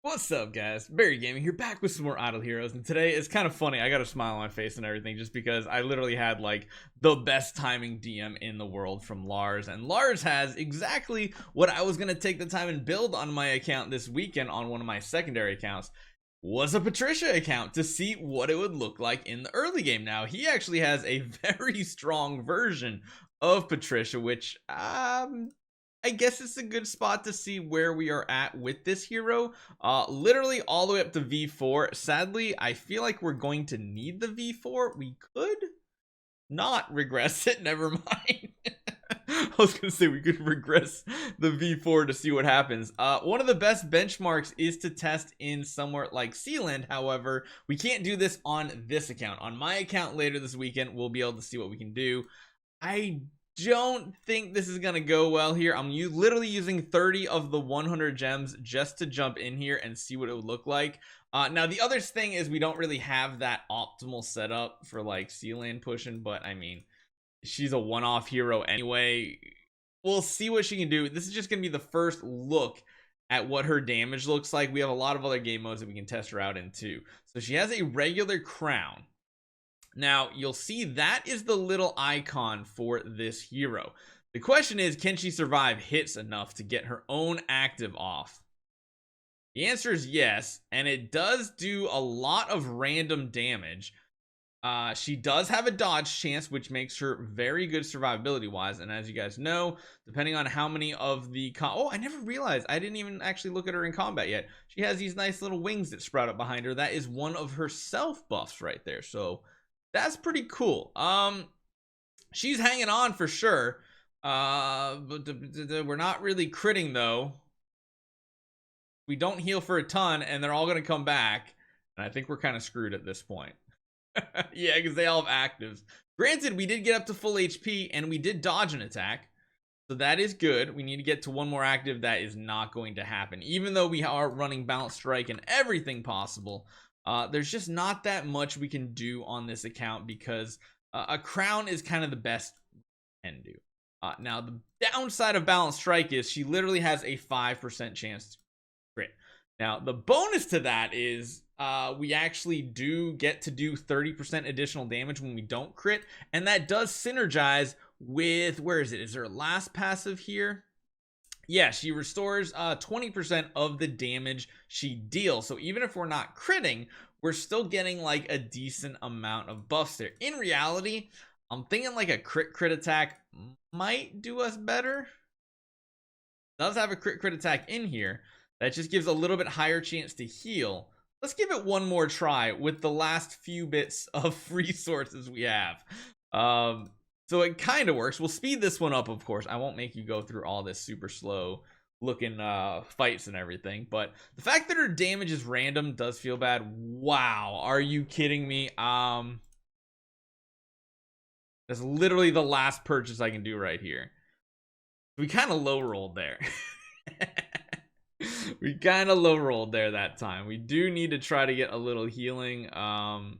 What's up, guys? Barry Gaming here, back with some more Idle Heroes, and today it's kind of funny. I got a smile on my face and everything just because I literally had like the best timing DM in the world from Lars, and Lars has exactly what I was gonna take the time and build on my account this weekend on one of my secondary accounts. Was a Patricia account to see what it would look like in the early game. Now he actually has a very strong version of Patricia, which I guess it's a good spot to see where we are at with this hero. Literally all the way up to V4. Sadly, I feel like we're going to need the V4. We could not regress it. Never mind. I was gonna say we could regress the V4 to see what happens. One of the best benchmarks is to test in somewhere like Sealand. However, we can't do this on this account. On my account later this weekend, we'll be able to see what we can do. I don't think this is gonna go well here. I'm literally using 30 of the 100 gems just to jump in here and see what it would look like. Now the other thing is we don't really have that optimal setup for like Sealand pushing, but I mean, she's a one-off hero anyway. We'll see what she can do. This is just gonna be the first look at what her damage looks like. We have a lot of other game modes that we can test her out in too. So she has a regular crown. Now, you'll see that is the little icon for this hero. The question is, can she survive hits enough to get her own active off? The answer is yes, and it does do a lot of random damage. She does have a dodge chance, which makes her very good survivability wise. And as you guys know, depending on how many of the oh, I never realized, I didn't even actually look at her in combat yet. She has these nice little wings that sprout up behind her. That is one of her self buffs right there. So that's pretty cool. She's hanging on for sure. But we're not really critting though. We don't heal for a ton, and they're all gonna come back. And I think we're kind of screwed at this point. Yeah, because they all have actives. Granted, we did get up to full HP, and we did dodge an attack. So that is good. We need to get to one more active. That is not going to happen. Even though we are running Bounce Strike and everything possible, there's just not that much we can do on this account because a crown is kind of the best we can do. Now, the downside of Balanced Strike is she literally has a 5% chance to crit. Now, the bonus to that is we actually do get to do 30% additional damage when we don't crit, and that does synergize with, where is it? Is there a last passive here? Yeah, she restores 20% of the damage she deals. So even if we're not critting, we're still getting like a decent amount of buffs there. In reality, I'm thinking like a crit attack might do us better. Does have a crit attack in here that just gives a little bit higher chance to heal. Let's give it one more try with the last few bits of resources we have. So it kind of works. We'll speed this one up, of course. I won't make you go through all this super slow looking fights and everything, but the fact that her damage is random does feel bad. Wow, are you kidding me? That's literally the last purchase I can do right here. We kind of low rolled there. We kind of low rolled there that time. We do need to try to get a little healing. Oh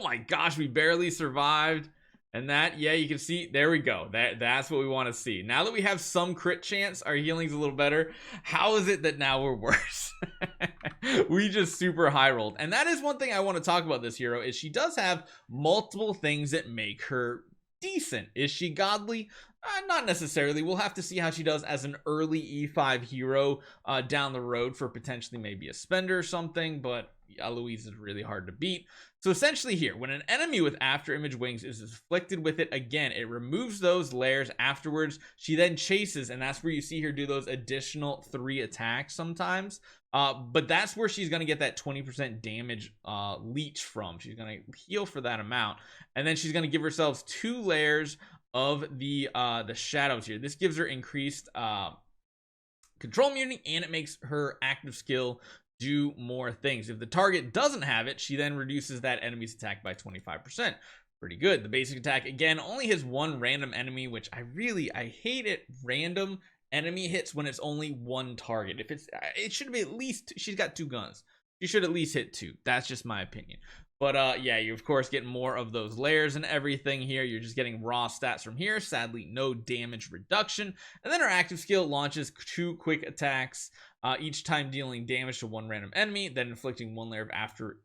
my gosh, we barely survived. And that, yeah, you can see, there we go. That's what we want to see. Now that we have some crit chance, our healing's a little better. How is it that now we're worse? We just super high rolled. And that is one thing I want to talk about this hero, is she does have multiple things that make her decent. Is she godly? Not necessarily. We'll have to see how she does as an early E5 hero down the road for potentially maybe a spender or something, but Eloise is really hard to beat. So essentially here, when an enemy with after image wings is afflicted with it again, it removes those layers afterwards. She then chases, and that's where you see her do those additional 3 attacks sometimes. But that's where she's going to get that 20% damage leech from. She's going to heal for that amount, and then she's going to give herself 2 layers of the shadows here. This gives her increased control immunity, and it makes her active skill do more things. If the target doesn't have it, she then reduces that enemy's attack by 25%. Pretty good. The basic attack, again, only hits 1 random enemy, which I hate it. Random enemy hits when it's only 1 target. If it should be at least, she's got 2 guns. She should at least hit 2. That's just my opinion. But yeah, you of course get more of those layers and everything here. You're just getting raw stats from here. Sadly, no damage reduction. And then our active skill launches 2 quick attacks, each time dealing damage to one random enemy, then inflicting 1 layer of after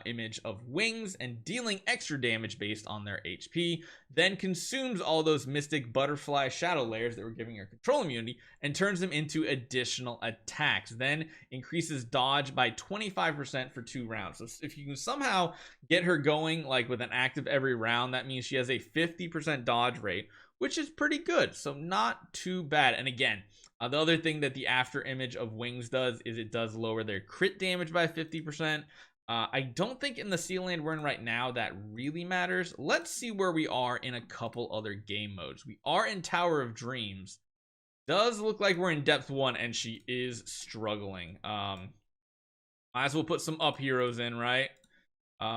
image of wings and dealing extra damage based on their HP, then consumes all those mystic butterfly shadow layers that were giving her control immunity and turns them into additional attacks, then increases dodge by 25% for 2 rounds. So if you can somehow get her going like with an active every round, that means she has a 50% dodge rate, which is pretty good, so not too bad. And again, the other thing that the after image of wings does is it does lower their crit damage by 50%. I don't think in the Sea Land we're in right now that really matters. Let's see where we are in a couple other game modes. We are in Tower of Dreams. Does look like we're in Depth 1 and she is struggling. Might as well put some up heroes in, right?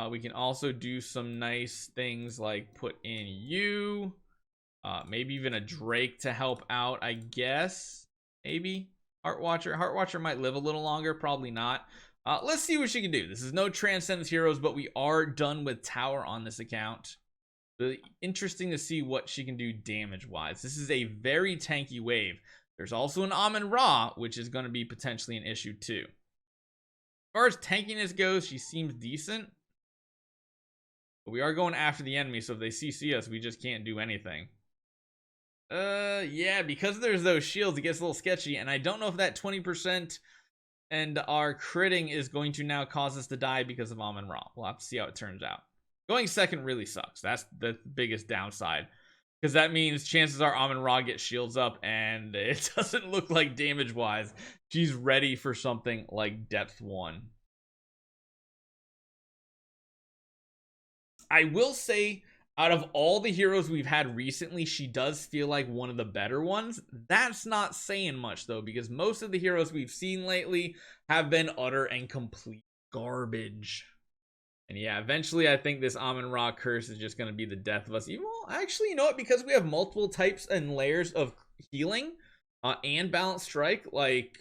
We can also do some nice things like put in you. Maybe even a Drake to help out, I guess. Maybe. Heartwatcher. Heartwatcher might live a little longer. Probably not. Let's see what she can do. This is no Transcendence heroes, but we are done with Tower on this account. Really interesting to see what she can do damage-wise. This is a very tanky wave. There's also an Amun-Ra, which is going to be potentially an issue too. As far as tankiness goes, she seems decent. But we are going after the enemy, so if they CC us, we just can't do anything. Yeah, because there's those shields, it gets a little sketchy, and I don't know if that 20% and our critting is going to now cause us to die because of Amun-Ra. We'll have to see how it turns out. Going second really sucks. That's the biggest downside, because that means chances are Amun-Ra gets shields up, and it doesn't look like damage-wise she's ready for something like Depth 1. I will say, out of all the heroes we've had recently, she does feel like one of the better ones. That's not saying much though, because most of the heroes we've seen lately have been utter and complete garbage. And yeah, eventually I think this Amun-Ra curse is just going to be the death of us. Even well, actually, you know what? Because we have multiple types and layers of healing and balanced strike, like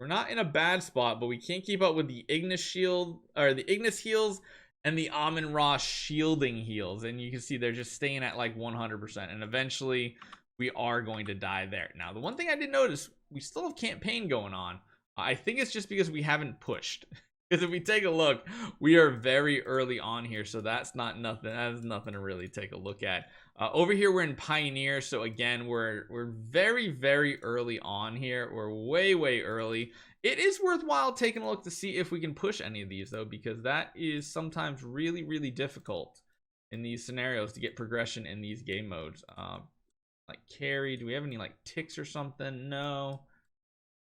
we're not in a bad spot, but we can't keep up with the Ignis shield or the Ignis heals and the Amun-Ra shielding heals, and you can see they're just staying at like 100%, and eventually we are going to die there. Now, the one thing I did notice, we still have campaign going on. I think it's just because we haven't pushed. Because if we take a look, we are very early on here, so that's not nothing. That is nothing to really take a look at. Over here, we're in Pioneer, so again, we're very, very early on here. We're way early. It is worthwhile taking a look to see if we can push any of these, though, because that is sometimes really difficult in these scenarios to get progression in these game modes. Like carry, do we have any like ticks or something? No.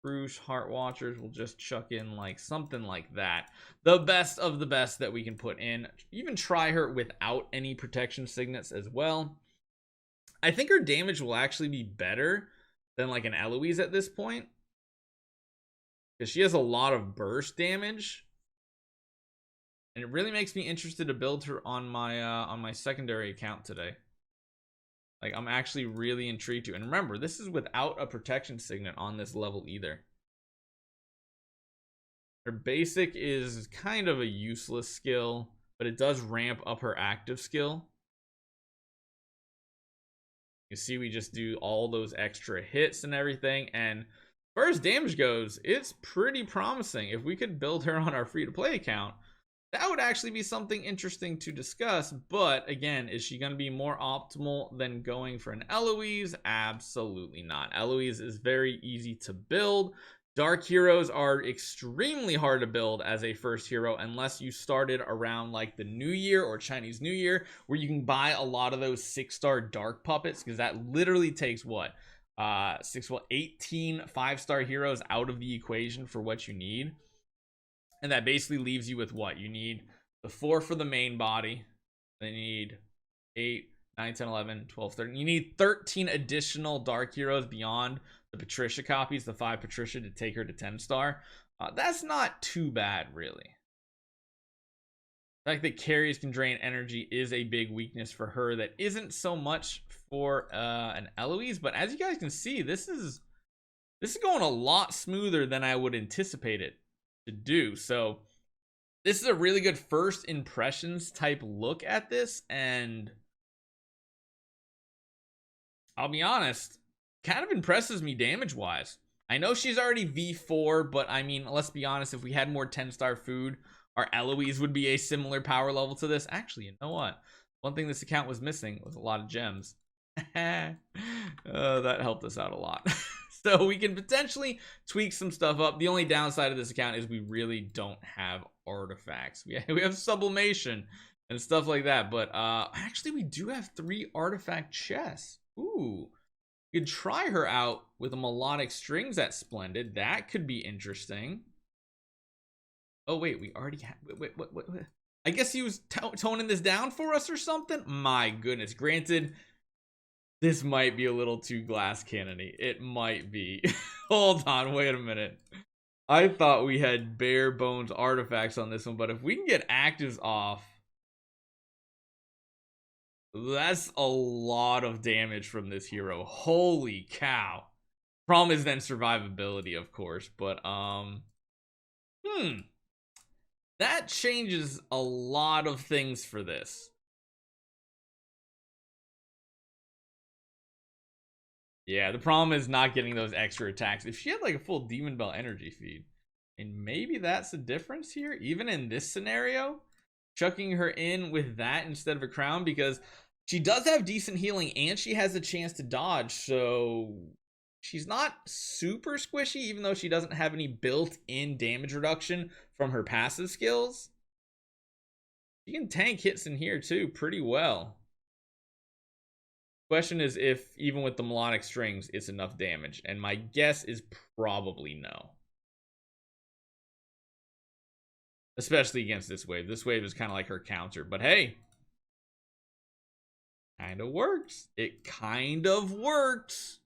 Bruce, Heart Watchers, we'll just chuck in like something like that. The best of the best that we can put in. Even try her without any protection signets as well. I think her damage will actually be better than like an Eloise at this point, because she has a lot of burst damage, and it really makes me interested to build her on my secondary account today. Like, I'm actually really intrigued to. And remember, this is without a protection signet on this level either. Her basic is kind of a useless skill, but it does ramp up her active skill. You see, we just do all those extra hits and everything. And as far as damage goes, it's pretty promising. If we could build her on our free-to-play account, that would actually be something interesting to discuss. But again, is she going to be more optimal than going for an Eloise? Absolutely not. Eloise is very easy to build. Dark heroes are extremely hard to build as a first hero unless you started around like the New Year or Chinese New Year, where you can buy a lot of those 6-star dark puppets, because that literally takes what? 18 5-star heroes out of the equation for what you need. And that basically leaves you with what? You need the 4 for the main body. Then you need 8, 9, 10, 11, 12, 13. You need 13 additional dark heroes beyond the Patricia copies, the 5 Patricia, to take her to 10-star. That's not too bad, really. The fact that carries can drain energy is a big weakness for her that isn't so much for an Eloise. But as you guys can see, this is going a lot smoother than I would anticipate it to do. So this is a really good first impressions type look at this, and I'll be honest, kind of impresses me damage wise. I know she's already V4, but I mean, let's be honest, if we had more 10-star food, our Eloise would be a similar power level to this. Actually, you know what? One thing this account was missing was a lot of gems. That helped us out a lot. So we can potentially tweak some stuff up. The only downside of this account is we really don't have artifacts. We have sublimation and stuff like that, but actually we do have 3 artifact chests. Ooh, you could try her out with a melodic strings at Splendid. That could be interesting. Oh wait, we already have. Wait. I guess he was toning this down for us or something. My goodness. Granted, this might be a little too glass cannony. It might be. Hold on, wait a minute. I thought we had bare bones artifacts on this one, but if we can get actives off, that's a lot of damage from this hero. Holy cow. Problem is then survivability, of course, but that changes a lot of things for this. Yeah, the problem is not getting those extra attacks. If she had like a full Demon Bell energy feed, and maybe that's the difference here, even in this scenario, chucking her in with that instead of a crown, because she does have decent healing and she has a chance to dodge, so she's not super squishy, even though she doesn't have any built-in damage reduction from her passive skills. She can tank hits in here too pretty well. Question is if even with the melodic strings it's enough damage, and my guess is probably no. Especially against this wave. This wave is kind of like her counter, but hey, kind of works. It kind of works.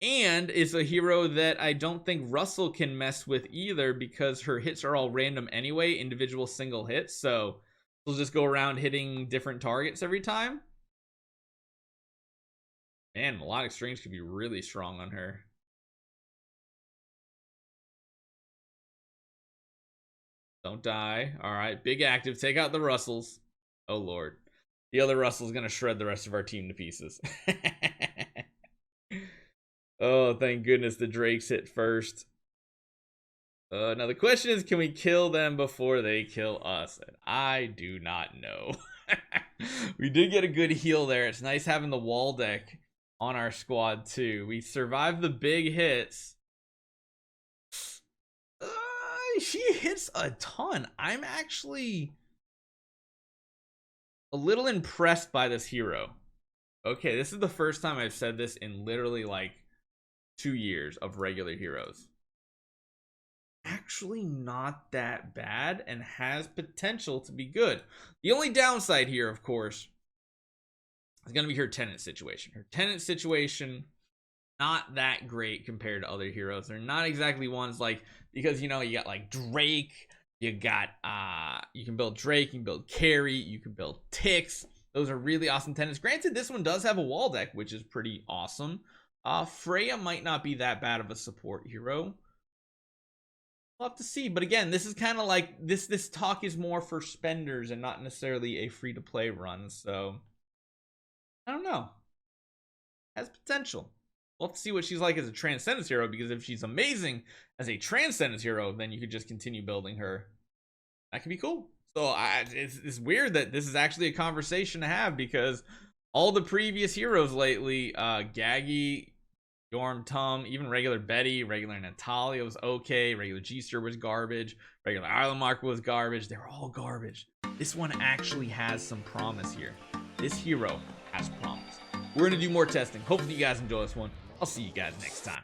And it's a hero that I don't think Russell can mess with either, because her hits are all random anyway, individual single hits, so she'll just go around hitting different targets every time. Man, melodic strings could be really strong on her. Don't die. All right, big active. Take out the Russells. Oh, Lord. The other Russell's going to shred the rest of our team to pieces. Oh, thank goodness the Drakes hit first. Now, the question is, can we kill them before they kill us? And I do not know. We did get a good heal there. It's nice having the wall deck on our squad, too. We survived the big hits. She hits a ton. I'm actually a little impressed by this hero. Okay, this is the first time I've said this in literally like 2 years of regular heroes. Actually not that bad and has potential to be good. The only downside here, of course, is going to be her tenant situation. Her tenant situation, not that great compared to other heroes. They're not exactly ones like, because, you know, you got like Drake, you got, you can build Drake, you can build Carry, you can build Tix. Those are really awesome tenants. Granted, this one does have a wall deck, which is pretty awesome. Freya might not be that bad of a support hero. We'll have to see. But again, this is kind of like, this talk is more for spenders and not necessarily a free-to-play run. So, I don't know. Has potential. We'll have to see what she's like as a Transcendence hero, because if she's amazing as a Transcendence hero, then you could just continue building her. That could be cool. So it's weird that this is actually a conversation to have, because all the previous heroes lately, Gaggy, Yorm Tum, even regular Betty, regular Natalia was okay, regular G-Stir was garbage, regular Islandmark was garbage. They were all garbage. This one actually has some promise here. This hero has promise. We're going to do more testing. Hopefully you guys enjoy this one. I'll see you guys next time.